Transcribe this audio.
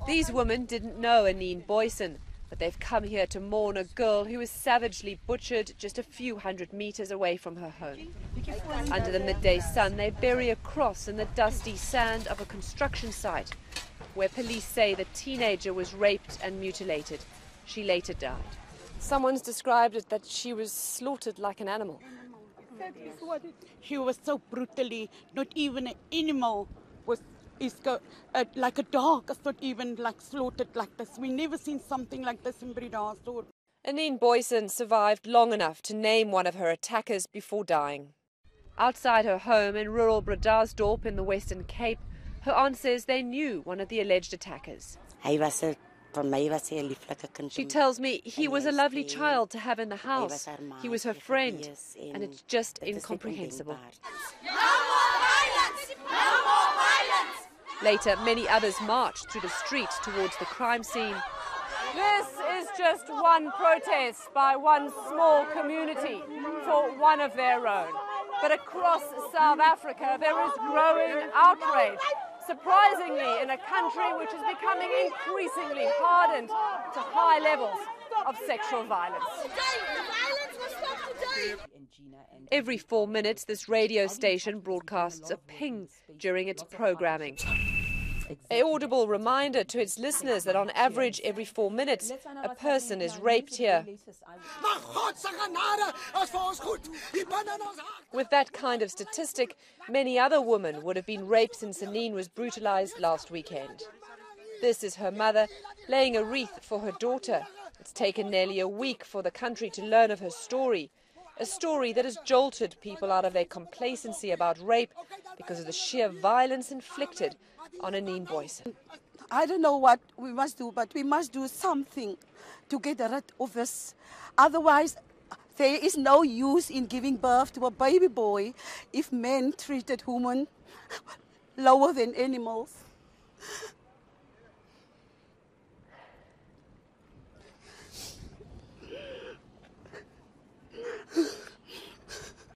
These women didn't know Anine Booysen, but they've come here to mourn a girl who was savagely butchered just a few hundred meters away from her home. Under the midday sun, they bury a cross in the dusty sand of a construction site, where police say the teenager was raped and mutilated. She later died. Someone's described it that she was slaughtered like an animal. She was so brutally, not even an animal like a dog. It's not even like slaughtered like this. We never seen something like this in Breda. Anine Booysen survived long enough to name one of her attackers before dying. Outside her home in rural Bredasdorp in the Western Cape, her aunt says they knew one of the alleged attackers. She tells me he was a lovely child to have in the house. He was her friend, and it's just incomprehensible. No more violence! No more violence! Later, many others marched through the streets towards the crime scene. This is just one protest by one small community for one of their own. But across South Africa, there is growing outrage. Surprisingly, in a country which is becoming increasingly hardened to high levels of sexual violence. Every 4 minutes, this radio station broadcasts a ping during its programming. An audible reminder to its listeners that on average every 4 minutes a person is raped here. With that kind of statistic, many other women would have been raped since Anine was brutalized last weekend. This is her mother laying a wreath for her daughter. It's taken nearly a week for the country to learn of her story. A story that has jolted people out of their complacency about rape because of the sheer violence inflicted on Anine Booysen. I don't know what we must do, but we must do something to get rid of this. Otherwise, there is no use in giving birth to a baby boy if men treated women lower than animals.